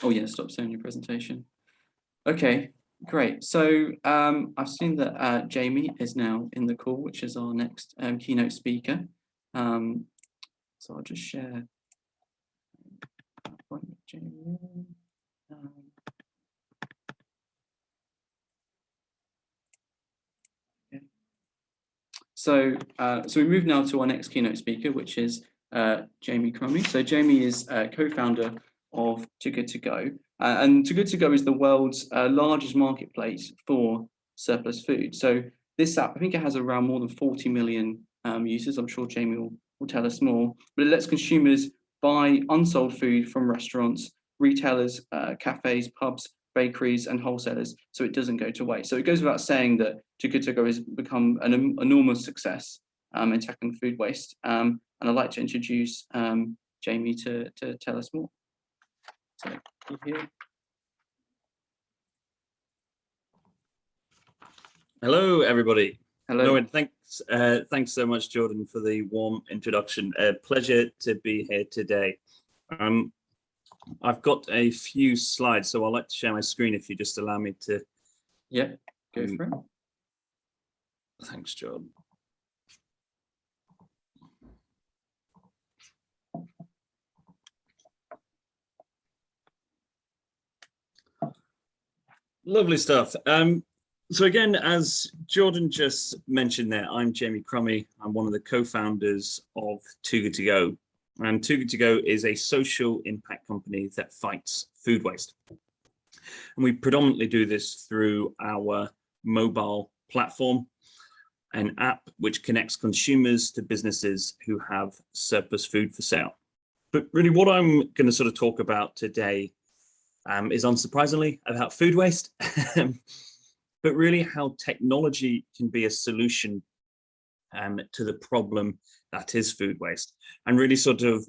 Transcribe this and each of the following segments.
Oh yeah, stop sharing your presentation. Okay, great. So I've seen that Jamie is now in the call, which is our next keynote speaker. So I'll just share. Jamie. Okay. So we move now to our next keynote speaker, which is Jamie Crummie. So Jamie is co-founder of Too Good To Go. And Too Good To Go is the world's largest marketplace for surplus food. So this app, I think it has around more than 40 million users. I'm sure Jamie will tell us more. But it lets consumers buy unsold food from restaurants, retailers, cafes, pubs, bakeries and wholesalers, so it doesn't go to waste. So it goes without saying that Too Good To Go has become an enormous success in tackling food waste. And I'd like to introduce Jamie to tell us more. So, here. Hello, everybody. Hello. No, and thanks so much, Jordan, for the warm introduction. Pleasure to be here today. I've got a few slides, so I'd like to share my screen if you just allow me to. Yeah, go for it. Thanks, Jordan. Lovely stuff. So again, as Jordan just mentioned there, I'm Jamie Crummie. I'm one of the co-founders of Too Good To Go. And Too Good To Go is a social impact company that fights food waste. And we predominantly do this through our mobile platform, an app which connects consumers to businesses who have surplus food for sale. But really what I'm going to sort of talk about today is unsurprisingly about food waste, but really how technology can be a solution to the problem that is food waste, and really sort of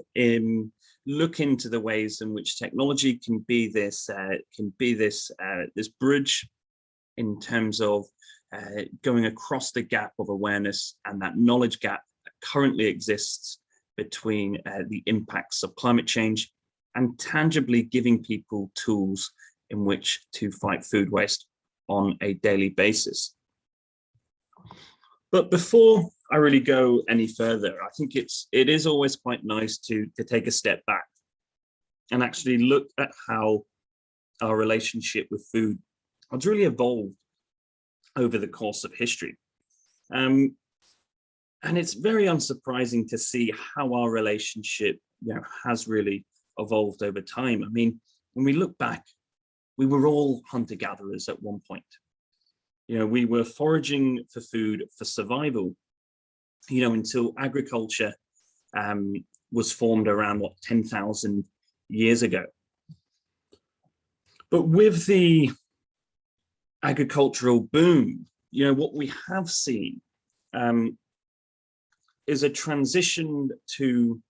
look into the ways in which technology can be this this bridge in terms of going across the gap of awareness and that knowledge gap that currently exists between the impacts of climate change and tangibly giving people tools in which to fight food waste on a daily basis. But before I really go any further, I think it is always quite nice to take a step back and actually look at how our relationship with food has really evolved over the course of history. And it's very unsurprising to see how our relationship has really evolved over time. I mean, when we look back, we were all hunter-gatherers at one point. We were foraging for food for survival, until agriculture was formed around 10,000 years ago. But with the agricultural boom, what we have seen is a transition to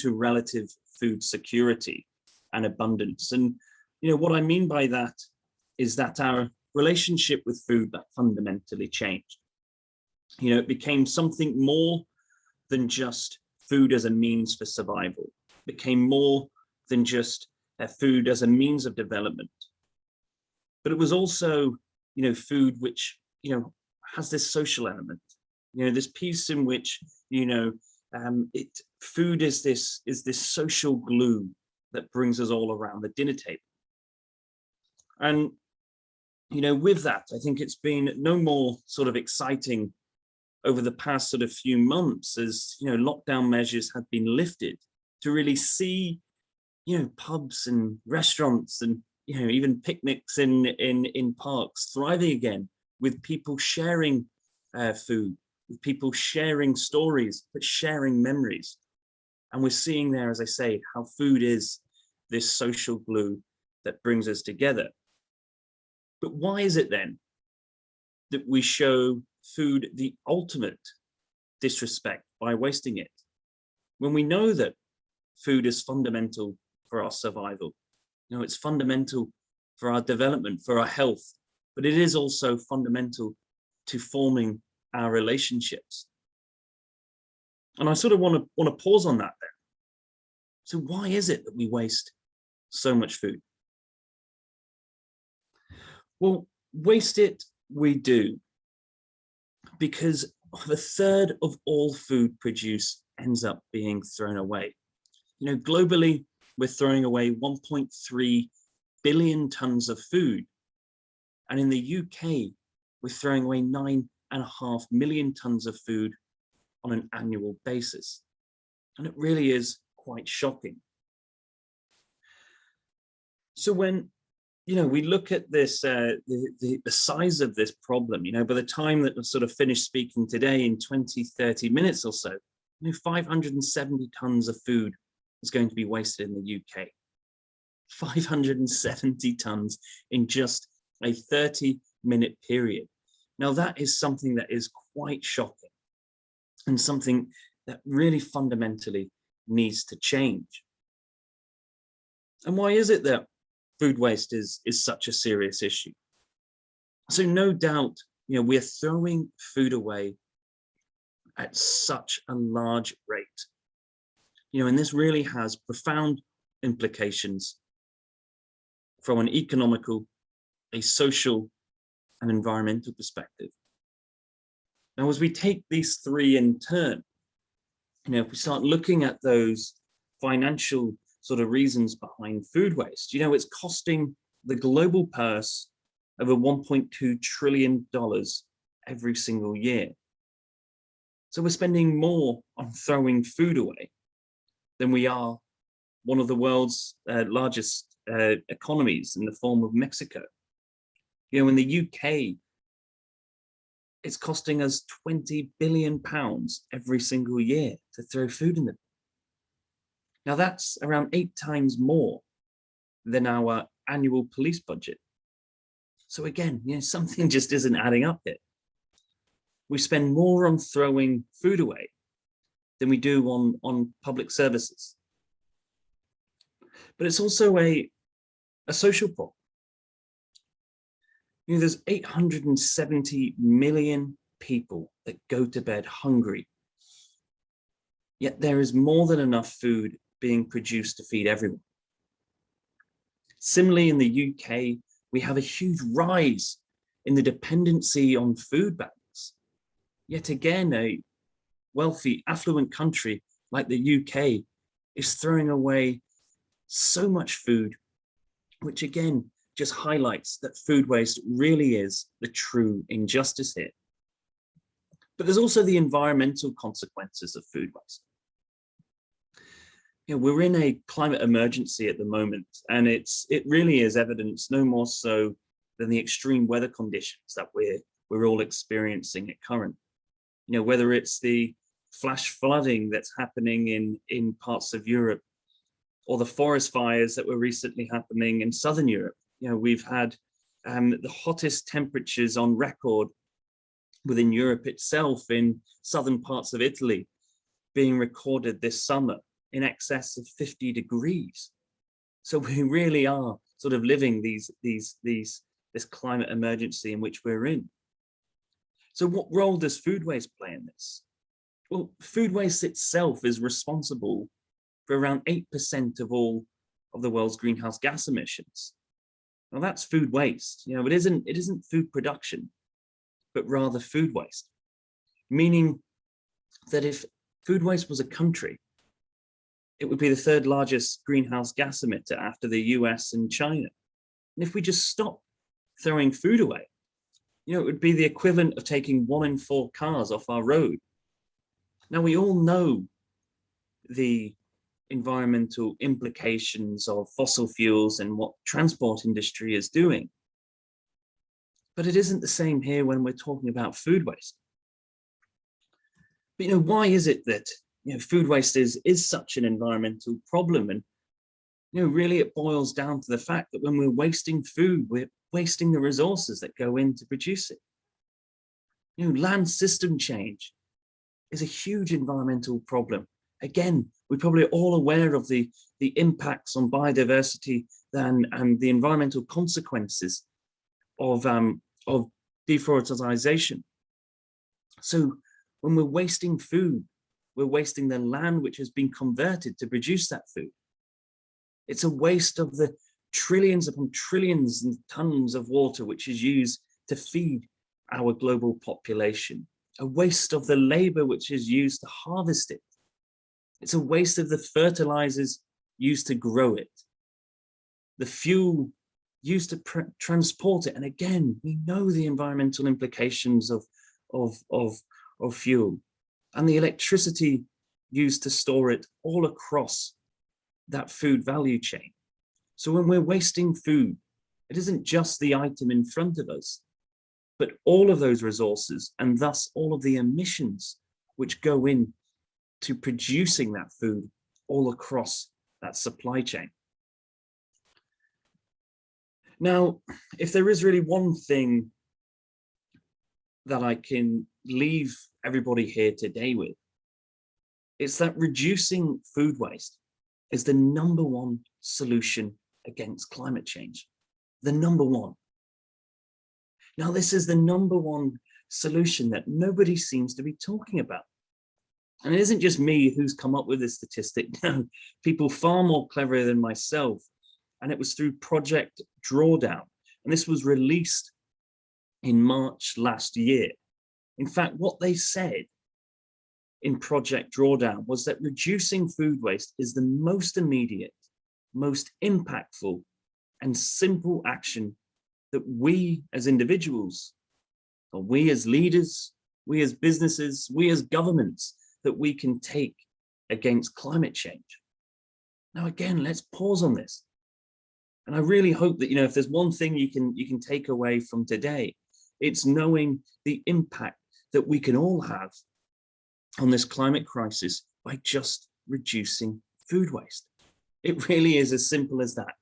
relative food security and abundance. And what I mean by that is that our relationship with food that fundamentally changed. It became something more than just food as a means for survival. It became more than just food as a means of development. But it was also, food which, has this social element. This piece in which, food is this social glue that brings us all around the dinner table. And with that, I think it's been no more sort of exciting over the past sort of few months as lockdown measures have been lifted to really see pubs and restaurants and even picnics in parks thriving again, with people sharing food, with people sharing stories, but sharing memories. And we're seeing there, as I say, how food is this social glue that brings us together. But why is it then that we show food the ultimate disrespect by wasting it, when we know that food is fundamental for our survival? It's fundamental for our development, for our health, but it is also fundamental to forming our relationships. And I sort of want to pause on that then. So why is it that we waste so much food? Well, waste it we do, because a third of all food produced ends up being thrown away. Globally, we're throwing away 1.3 billion tons of food. And in the UK, we're throwing away 9.5 million tons of food on an annual basis. And it really is quite shocking. So when we look at this, the size of this problem, by the time that I sort of finish speaking today in 20, 30 minutes or so, 570 tons of food is going to be wasted in the UK. 570 tons in just a 30-minute period. Now that is something that is quite shocking and something that really fundamentally needs to change. And why is it that food waste is such a serious issue? So no doubt, we're throwing food away at such a large rate. And this really has profound implications from an economical, a social, and environmental perspective. Now, as we take these three in turn, if we start looking at those financial sort of reasons behind food waste, it's costing the global purse over $1.2 trillion every single year. So we're spending more on throwing food away than we are one of the world's largest economies in the form of Mexico. In the UK, it's costing us £20 billion every single year to throw food in the bin. Now that's around 8 times more than our annual police budget. So again, something just isn't adding up here. We spend more on throwing food away than we do on public services. But it's also a social problem. There's 870 million people that go to bed hungry. Yet there is more than enough food being produced to feed everyone. Similarly, in the UK, we have a huge rise in the dependency on food banks. Yet again, a wealthy, affluent country like the UK is throwing away so much food, which again just highlights that food waste really is the true injustice here. But there's also the environmental consequences of food waste. We're in a climate emergency at the moment, and it really is evidence no more so than the extreme weather conditions that we're all experiencing at current. Whether it's the flash flooding that's happening in parts of Europe, or the forest fires that were recently happening in southern Europe. We've had the hottest temperatures on record within Europe itself in southern parts of Italy being recorded this summer in excess of 50 degrees. So we really are sort of living this climate emergency in which we're in. So what role does food waste play in this? Well, food waste itself is responsible for around 8% of all of the world's greenhouse gas emissions. Now that's food waste. It isn't food production, but rather food waste. Meaning that if food waste was a country, it would be the third largest greenhouse gas emitter after the US and China. And if we just stop throwing food away, it would be the equivalent of taking 1 in 4 cars off our road. Now we all know the environmental implications of fossil fuels and what transport industry is doing. But it isn't the same here when we're talking about food waste. But why is it that food waste is such an environmental problem? And really it boils down to the fact that when we're wasting food, we're wasting the resources that go in to produce it. Land system change is a huge environmental problem. Again, we're probably all aware of the impacts on biodiversity and the environmental consequences of deforestation. So when we're wasting food, we're wasting the land which has been converted to produce that food. It's a waste of the trillions upon trillions and tons of water which is used to feed our global population, a waste of the labor which is used to harvest it. It's a waste of the fertilizers used to grow it, the fuel used to transport it. And again, we know the environmental implications of fuel, and the electricity used to store it all across that food value chain. So when we're wasting food, it isn't just the item in front of us, but all of those resources, and thus all of the emissions which go in to producing that food all across that supply chain. Now, if there is really one thing that I can leave everybody here today with, it's that reducing food waste is the #1 solution against climate change. The #1. Now, this is the #1 solution that nobody seems to be talking about. And it isn't just me who's come up with this statistic. No, people far more clever than myself. And it was through Project Drawdown. And this was released in March last year. In fact, what they said in Project Drawdown was that reducing food waste is the most immediate, most impactful, and simple action that we as individuals, or we as leaders, we as businesses, we as governments, that we can take against climate change. Now, again, let's pause on this. And I really hope that, if there's one thing you can take away from today, it's knowing the impact that we can all have on this climate crisis by just reducing food waste. It really is as simple as that.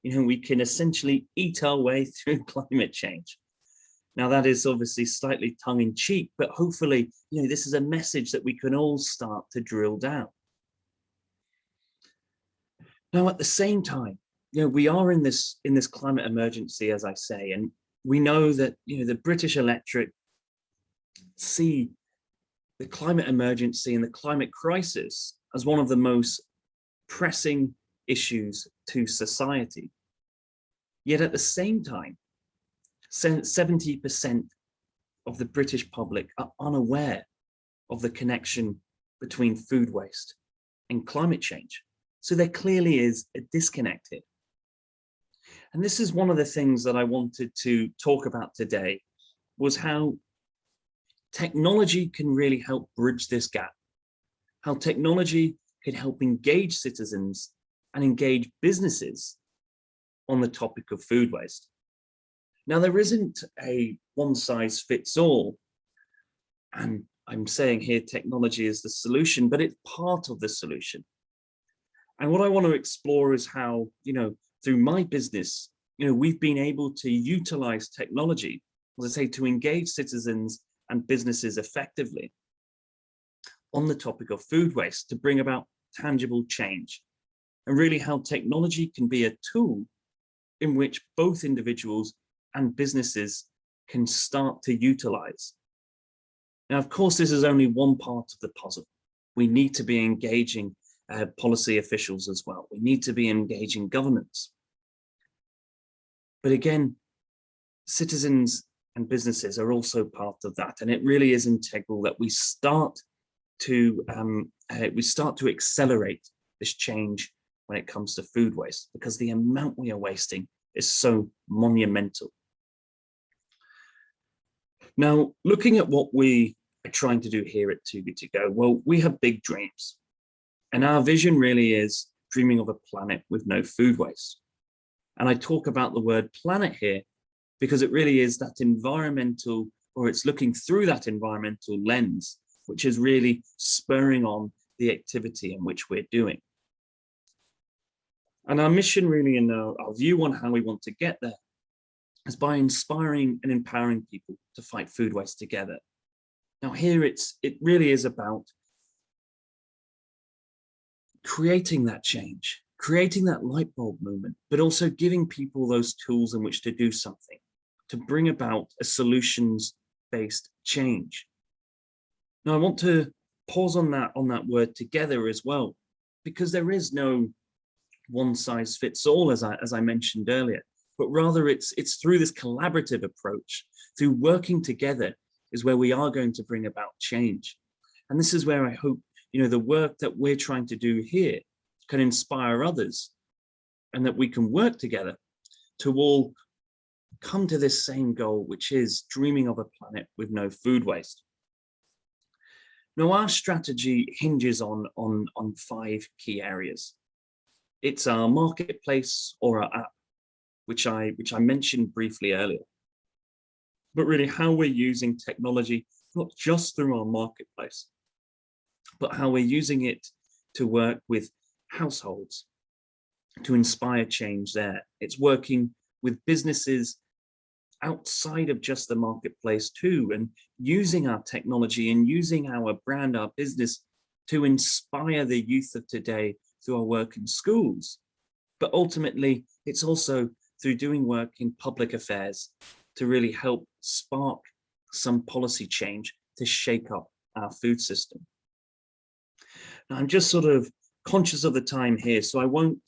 We can essentially eat our way through climate change. Now, that is obviously slightly tongue-in-cheek, but hopefully, this is a message that we can all start to drill down. Now, at the same time, we are in this climate emergency, as I say, and we know that the British electorate see the climate emergency and the climate crisis as one of the most pressing issues to society. Yet at the same time, 70% of the British public are unaware of the connection between food waste and climate change. So there clearly is a disconnect here. And this is one of the things that I wanted to talk about today, was how technology can really help bridge this gap, how technology can help engage citizens and engage businesses on the topic of food waste. Now, there isn't a one-size-fits-all, and I'm saying here technology is the solution, but it's part of the solution. And what I want to explore is how, through my business, we've been able to utilize technology, as I say, to engage citizens and businesses effectively on the topic of food waste to bring about tangible change, and really how technology can be a tool in which both individuals and businesses can start to utilize. Now, of course, this is only one part of the puzzle. We need to be engaging policy officials as well. We need to be engaging governments. But again, citizens and businesses are also part of that. And it really is integral that we start to accelerate this change when it comes to food waste, because the amount we are wasting is so monumental. Now, looking at what we are trying to do here at Too Good To Go, well, we have big dreams. And our vision really is dreaming of a planet with no food waste. And I talk about the word planet here because it really is that environmental, or it's looking through that environmental lens, which is really spurring on the activity in which we're doing. And our mission really, and our view on how we want to get there, is by inspiring and empowering people to fight food waste together. Now here it really is about creating that change, creating that light bulb moment, but also giving people those tools in which to do something, to bring about a solutions-based change. Now I want to pause on that word together as well, because there is no one size fits all, as I mentioned earlier, but rather it's through this collaborative approach, through working together, is where we are going to bring about change. And this is where I hope, the work that we're trying to do here can inspire others, and that we can work together to all come to this same goal, which is dreaming of a planet with no food waste. Now, our strategy hinges on 5 key areas. It's our marketplace or our app, which I mentioned briefly earlier, but really how we're using technology, not just through our marketplace, but how we're using it to work with households, to inspire change there. It's working with businesses outside of just the marketplace too, and using our technology and using our brand, our business, to inspire the youth of today through our work in schools. But ultimately, it's also through doing work in public affairs to really help spark some policy change to shake up our food system. Now, I'm just sort of conscious of the time here, so I won't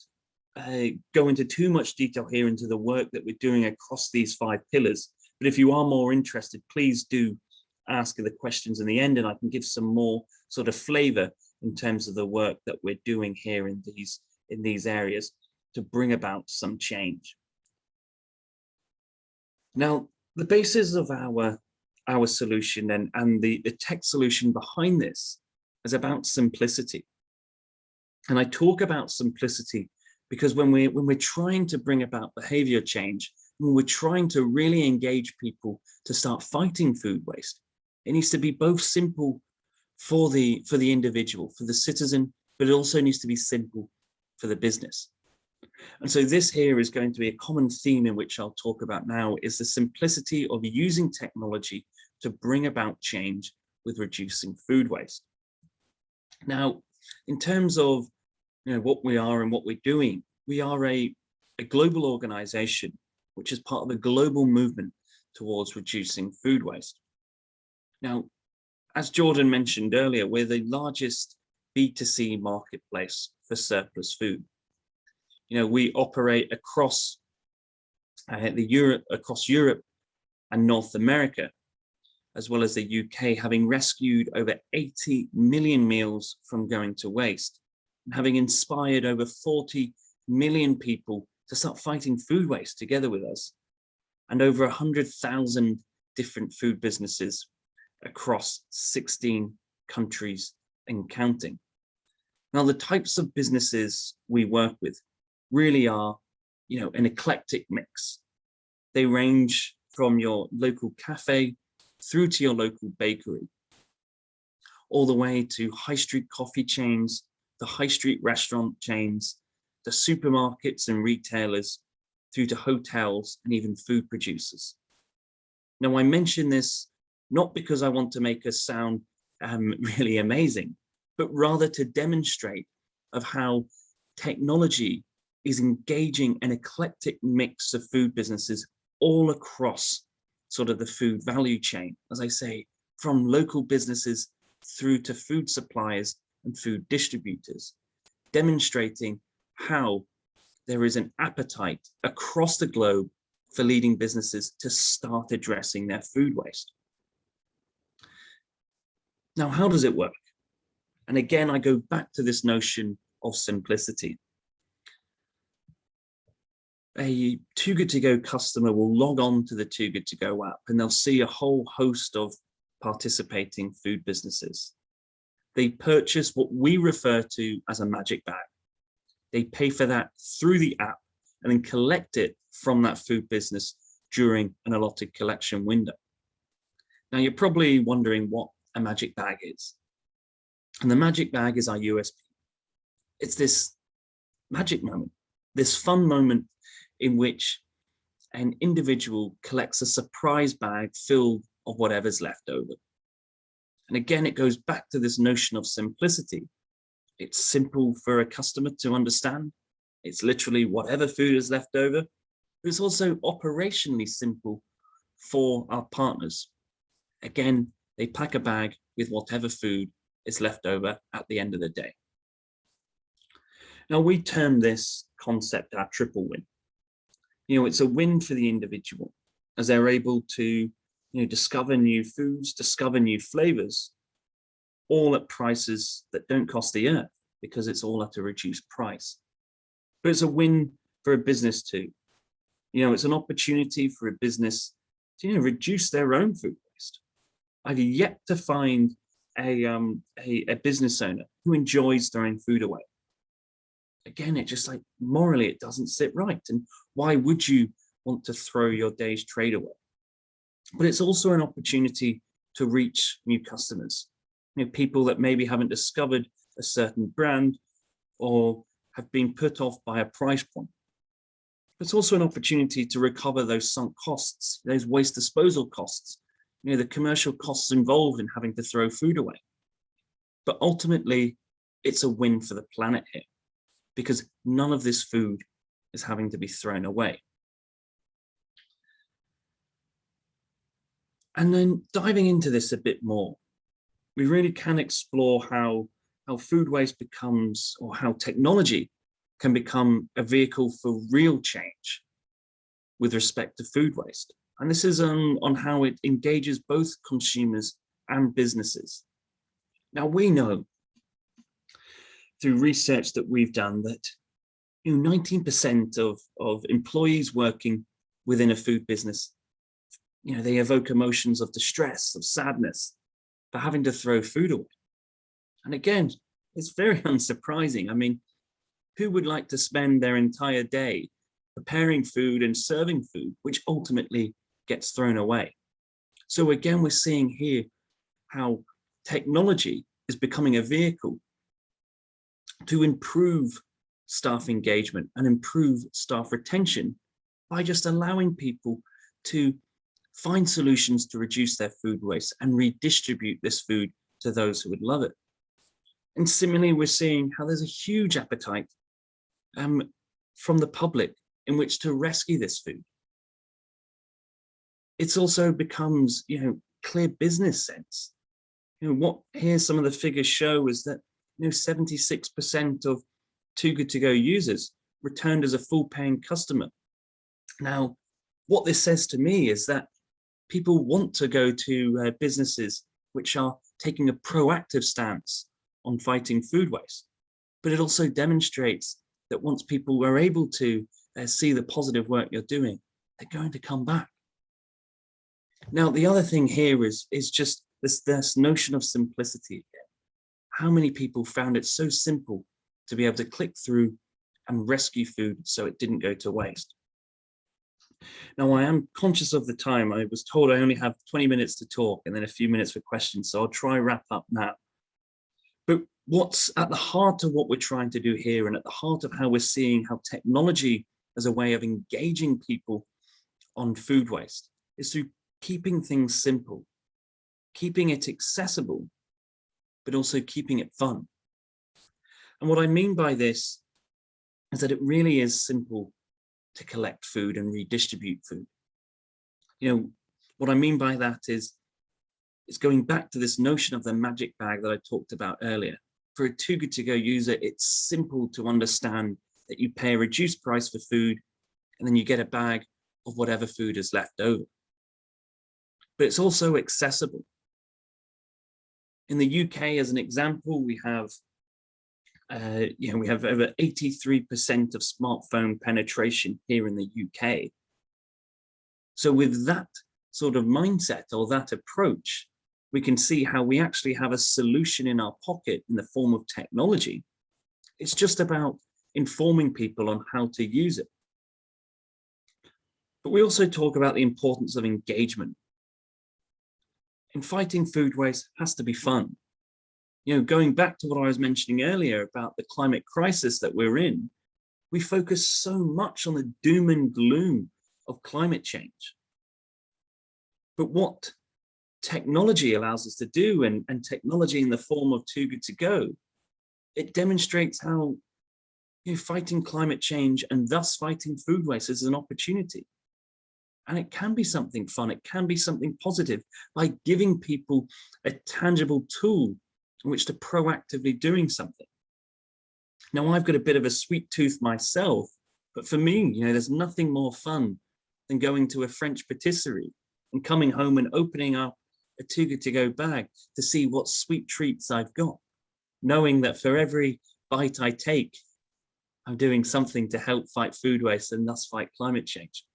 go into too much detail here into the work that we're doing across these 5 pillars. But if you are more interested, please do ask the questions in the end, and I can give some more sort of flavor in terms of the work that we're doing here in these areas to bring about some change. Now, the basis of our solution and the tech solution behind this is about simplicity. And I talk about simplicity because when we're trying to bring about behavior change, when we're trying to really engage people to start fighting food waste, it needs to be both simple for the individual, for the citizen, but it also needs to be simple for the business. And so this here is going to be a common theme in which I'll talk about now, is the simplicity of using technology to bring about change with reducing food waste. Now, in terms of what we are and what we're doing, we are a global organization which is part of a global movement towards reducing food waste. Now, as Jordan mentioned earlier, we're the largest B2C marketplace for surplus food. We operate across Europe and North America, as well as the UK, having rescued over 80 million meals from going to waste, and having inspired over 40 million people to start fighting food waste together with us, and over 100,000 different food businesses across 16 countries and counting. Now, the types of businesses we work with really are, an eclectic mix. They range from your local cafe through to your local bakery, all the way to high street coffee chains, the high street restaurant chains, the supermarkets and retailers, through to hotels and even food producers. Now, I mention this not because I want to make us sound really amazing, but rather to demonstrate of how technology is engaging an eclectic mix of food businesses all across sort of the food value chain, as I say, from local businesses through to food suppliers and food distributors, demonstrating how there is an appetite across the globe for leading businesses to start addressing their food waste. Now, how does it work? And again, I go back to this notion of simplicity. A Too Good To Go customer will log on to the Too Good To Go app, and they'll see a whole host of participating food businesses. They purchase what we refer to as a magic bag. They pay for that through the app and then collect it from that food business during an allotted collection window. Now, you're probably wondering what a magic bag is. And the magic bag is our USP. It's this magic moment, this fun moment in which an individual collects a surprise bag filled of whatever's left over. And again, it goes back to this notion of simplicity. It's simple for a customer to understand. It's literally whatever food is left over. But it's also operationally simple for our partners. Again, they pack a bag with whatever food is left over at the end of the day. Now, we term this concept our triple win. It's a win for the individual as they're able to discover new foods, discover new flavors, all at prices that don't cost the earth because it's all at a reduced price. But it's a win for a business too. It's an opportunity for a business to reduce their own food waste. I've yet to find a business owner who enjoys throwing food away. Again, it just like morally, it doesn't sit right. And why would you want to throw your day's trade away? But it's also an opportunity to reach new customers, people that maybe haven't discovered a certain brand or have been put off by a price point. It's also an opportunity to recover those sunk costs, those waste disposal costs, the commercial costs involved in having to throw food away. But ultimately, it's a win for the planet here, because none of this food is having to be thrown away. And then diving into this a bit more, we really can explore how food waste becomes, or how technology can become a vehicle for real change with respect to food waste. And this is on how it engages both consumers and businesses. Now, we know through research that we've done that 19% of employees working within a food business, they evoke emotions of distress, of sadness for having to throw food away. And again, it's very unsurprising. I mean, who would like to spend their entire day preparing food and serving food, which ultimately gets thrown away? So again, we're seeing here how technology is becoming a vehicle to improve staff engagement and improve staff retention by just allowing people to find solutions to reduce their food waste and redistribute this food to those who would love it. And similarly, we're seeing how there's a huge appetite from the public in which to rescue this food. It's also becomes, clear business sense. What here some of the figures show is that 76% of Too Good To Go users returned as a full paying customer. Now, what this says to me is that people want to go to businesses which are taking a proactive stance on fighting food waste. But it also demonstrates that once people are able to see the positive work you're doing, they're going to come back. Now, the other thing here is just this notion of simplicity again. How many people found it so simple to be able to click through and rescue food so it didn't go to waste? Now, I am conscious of the time. I was told I only have 20 minutes to talk and then a few minutes for questions, so I'll try wrap up now. But what's at the heart of what we're trying to do here, and at the heart of how we're seeing how technology as a way of engaging people on food waste, is through keeping things simple, keeping it accessible, but also keeping it fun. And what I mean by this is that it really is simple to collect food and redistribute food. What I mean by that is it's going back to this notion of the magic bag that I talked about earlier. For a Too Good To Go user, it's simple to understand that you pay a reduced price for food and then you get a bag of whatever food is left over. But it's also accessible. In the UK, as an example, we have over 83% of smartphone penetration here in the UK. So with that sort of mindset or that approach, we can see how we actually have a solution in our pocket in the form of technology. It's just about informing people on how to use it. But we also talk about the importance of engagement. In fighting food waste has to be fun. Going back to what I was mentioning earlier about the climate crisis that we're in, we focus so much on the doom and gloom of climate change. But what technology allows us to do, and technology in the form of Too Good To Go, it demonstrates how fighting climate change and thus fighting food waste is an opportunity. And it can be something fun, it can be something positive by giving people a tangible tool in which to proactively doing something. Now, I've got a bit of a sweet tooth myself, but for me, there's nothing more fun than going to a French patisserie and coming home and opening up a Too Good To Go bag to see what sweet treats I've got, knowing that for every bite I take, I'm doing something to help fight food waste and thus fight climate change.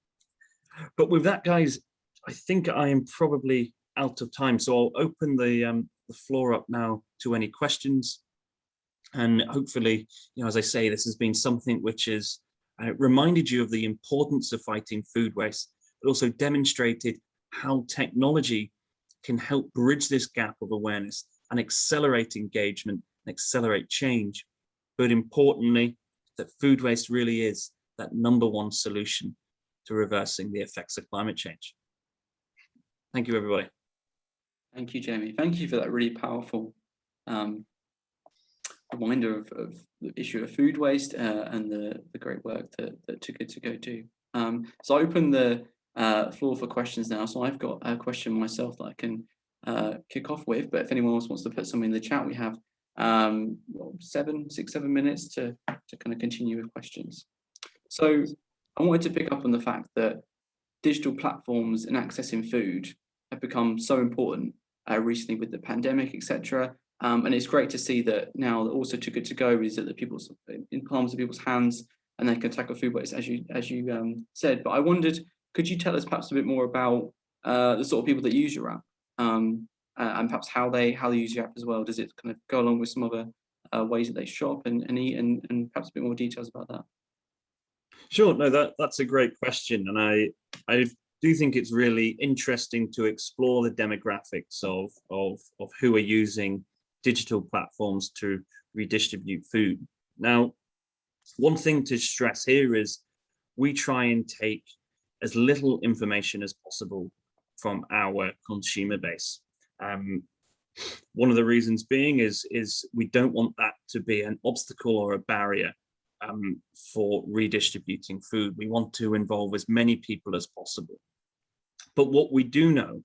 But with that, guys, I think I am probably out of time. So I'll open the floor up now to any questions. And hopefully, as I say, this has been something which has reminded you of the importance of fighting food waste, but also demonstrated how technology can help bridge this gap of awareness and accelerate engagement and accelerate change. But importantly, that food waste really is that #1 solution to reversing the effects of climate change. Thank you, everybody. Thank you, Jamie. Thank you for that really powerful reminder of the issue of food waste and the great work that Too Good To Go do. So I open the floor for questions now. So I've got a question myself that I can kick off with, but if anyone else wants to put something in the chat, we have 6-7 minutes to kind of continue with questions. So I wanted to pick up on the fact that digital platforms in accessing food have become so important recently with the pandemic, etc. And it's great to see that now that also Too Good To Go is at in palms of people's hands, and they can tackle food waste as you said. But I wondered, could you tell us perhaps a bit more about the sort of people that use your app, and perhaps how they use your app as well? Does it kind of go along with some other ways that they shop and eat, and perhaps a bit more details about that? Sure, no, that's a great question, and I do think it's really interesting to explore the demographics of who are using digital platforms to redistribute food. Now, one thing to stress here is we try and take as little information as possible from our consumer base. One of the reasons being is we don't want that to be an obstacle or a barrier for redistributing food. We want to involve as many people as possible. But what we do know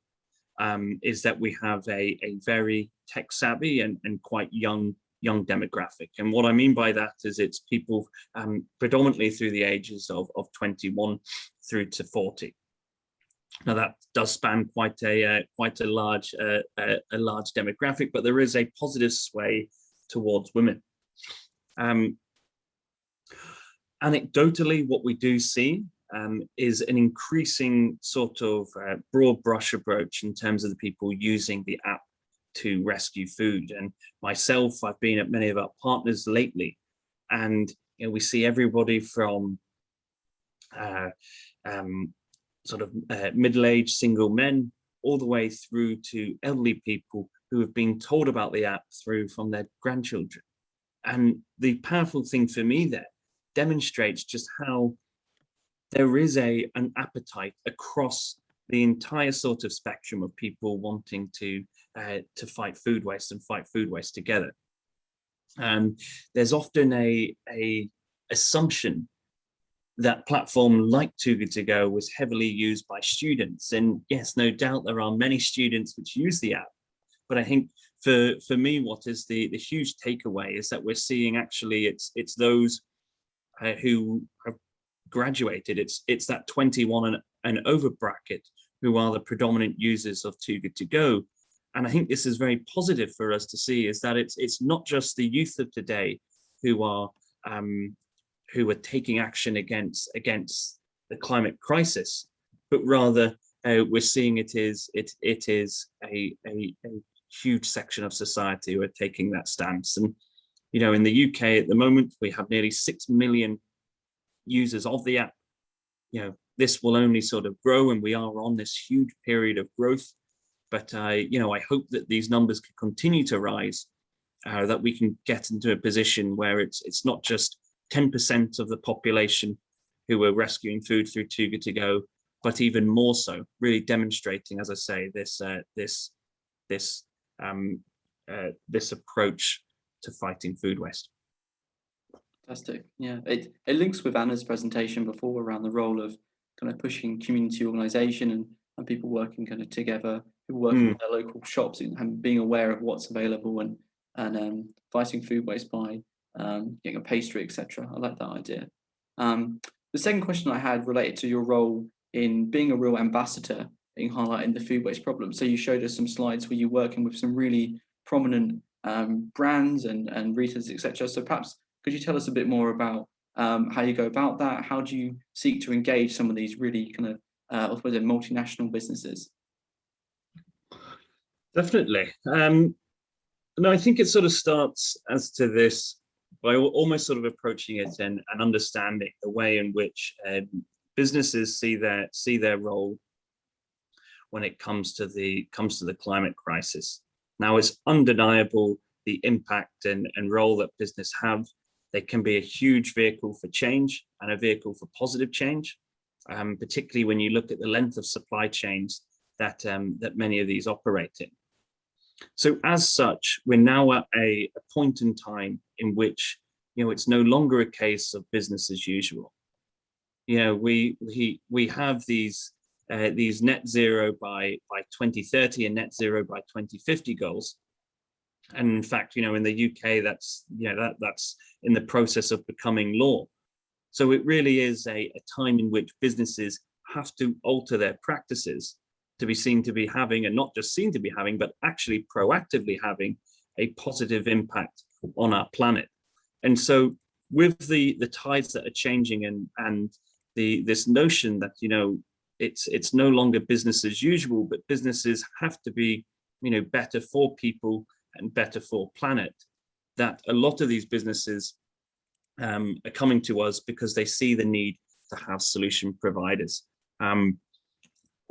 is that we have a very tech savvy and quite young demographic. And what I mean by that is it's people predominantly through the ages of 21 through to 40. Now that does span quite a large demographic, but there is a positive sway towards women. Anecdotally, what we do see is an increasing sort of broad brush approach in terms of the people using the app to rescue food. And myself, I've been at many of our partners lately, and we see everybody from middle-aged single men all the way through to elderly people who have been told about the app from their grandchildren. And the powerful thing for me there demonstrates just how there is an appetite across the entire sort of spectrum of people wanting to fight food waste and fight food waste together. There's often a assumption that platform like Too Good To Go was heavily used by students, and yes, no doubt there are many students which use the app. But I think for me, what is the huge takeaway is that we're seeing actually it's those who have graduated. It's that 21 and over bracket who are the predominant users of Too Good To Go. And I think this is very positive for us to see, is that it's not just the youth of today who are taking action against the climate crisis, but rather we're seeing it is a huge section of society who are taking that stance. And in the UK at the moment, we have nearly 6 million users of the app. This will only sort of grow, and we are on this huge period of growth. But I hope that these numbers can continue to rise, that we can get into a position where it's not just 10% of the population who are rescuing food through Too Good To Go, but even more so, really demonstrating, as I say, this approach to fighting food waste. Fantastic. Yeah, it links with Anna's presentation before around the role of kind of pushing community organisation and people working kind of together, people working with their local shops and being aware of what's available and fighting food waste by getting a pastry, etc. I like that idea. The second question I had related to your role in being a real ambassador in highlighting the food waste problem. So you showed us some slides where you're working with some really prominent brands and retailers, etc. So perhaps could you tell us a bit more about how you go about that? How do you seek to engage some of these really kind of, I suppose, multinational businesses? Definitely. No, I think it sort of starts as to this by almost sort of approaching it and understanding the way in which businesses see their role when it comes to the climate crisis. Now, it's undeniable the impact and role that business have. They can be a huge vehicle for change and a vehicle for positive change, particularly when you look at the length of supply chains that many of these operate in. So as such, we're now at a point in time in which, it's no longer a case of business as usual. We have these net zero by 2030 and net zero by 2050 goals. And in fact, in the UK, that's in the process of becoming law. So it really is a time in which businesses have to alter their practices to be seen to be having, and not just seen to be having, but actually proactively having a positive impact on our planet. And so with the tides that are changing and this notion that, it's no longer business as usual, but businesses have to be, better for people and better for planet, that a lot of these businesses are coming to us because they see the need to have solution providers.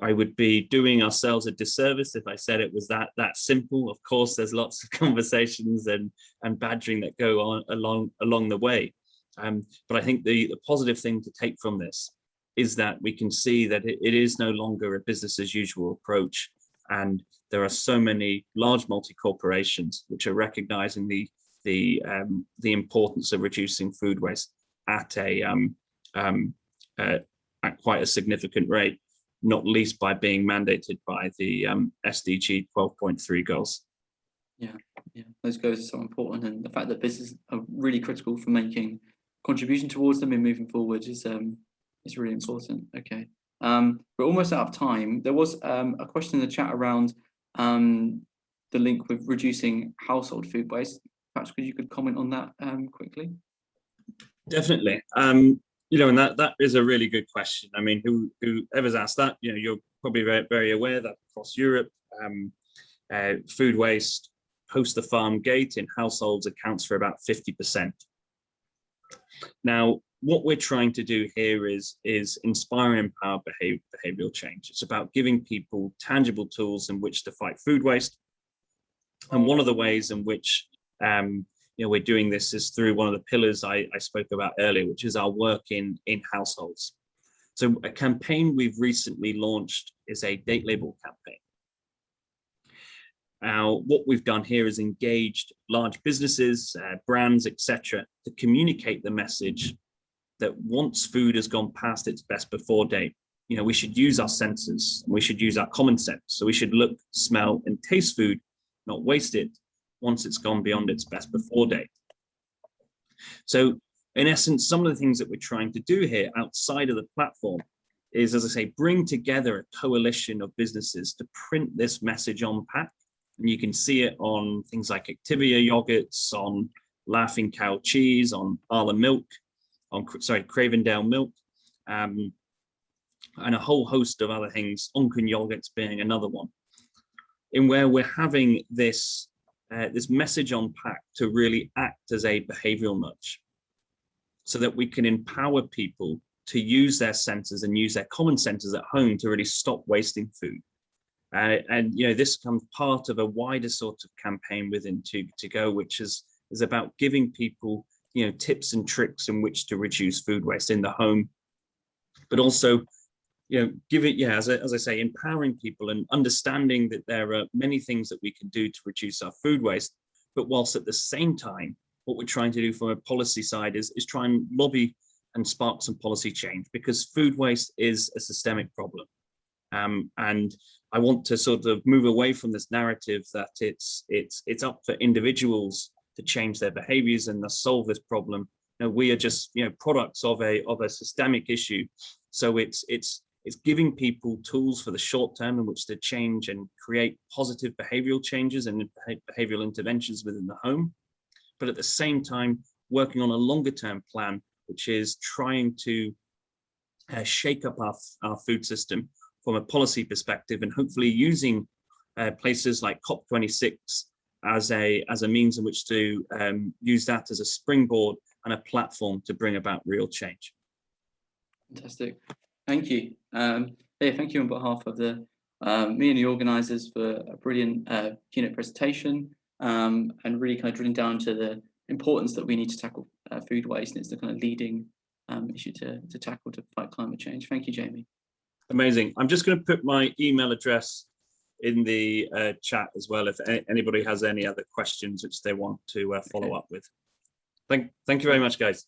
I would be doing ourselves a disservice if I said it was that simple. Of course, there's lots of conversations and badgering that go on along the way. But I think the positive thing to take from this is that we can see that it is no longer a business as usual approach. And there are so many large multi-corporations which are recognizing the importance of reducing food waste at quite a significant rate, not least by being mandated by the SDG 12.3 goals. Yeah, those goals are so important, and the fact that businesses are really critical for making contribution towards them and moving forward is really important. Okay, we're almost out of time. There was a question in the chat around the link with reducing household food waste. Perhaps you could comment on that quickly. Definitely. And that is a really good question. I mean, whoever's asked that, you're probably very, very aware that across Europe, food waste post the farm gate in households accounts for about 50%. Now, what we're trying to do here is inspire and empower behavioral change. It's about giving people tangible tools in which to fight food waste. And one of the ways in which we're doing this is through one of the pillars I spoke about earlier, which is our work in households. So a campaign we've recently launched is a date label campaign. Now, what we've done here is engaged large businesses, brands, etc., to communicate the message that once food has gone past its best before date, we should use our senses, we should use our common sense. So we should look, smell, and taste food, not waste it once it's gone beyond its best before date. So in essence, some of the things that we're trying to do here outside of the platform is, as I say, bring together a coalition of businesses to print this message on pack. And you can see it on things like Activia yogurts, on Laughing Cow cheese, on Arla milk, on Cravendale milk, and a whole host of other things, Onken yogurts being another one, in where we're having this message on pack to really act as a behavioral nudge, so that we can empower people to use their senses and use their common senses at home to really stop wasting food. And this becomes part of a wider sort of campaign within Too Good To Go, which is about giving people tips and tricks in which to reduce food waste in the home, but also as I say, empowering people and understanding that there are many things that we can do to reduce our food waste, but whilst at the same time, what we're trying to do from a policy side is try and lobby and spark some policy change, because food waste is a systemic problem. And I want to sort of move away from this narrative that it's up for individuals to change their behaviors and to solve this problem. We are just products of a systemic issue. So it's giving people tools for the short term in which to change and create positive behavioral changes and behavioral interventions within the home, but at the same time working on a longer term plan, which is trying to shake up our food system from a policy perspective, and hopefully using places like COP26 as a means in which to use that as a springboard and a platform to bring about real change. Fantastic, thank you. Yeah, thank you on behalf of the me and the organisers for a brilliant keynote presentation, and really kind of drilling down to the importance that we need to tackle food waste, and it's the kind of leading issue to tackle to fight climate change. Thank you, Jamie. Amazing. I'm just going to put my email address in the chat as well, if anybody has any other questions which they want to follow up with. Thank you very much, guys.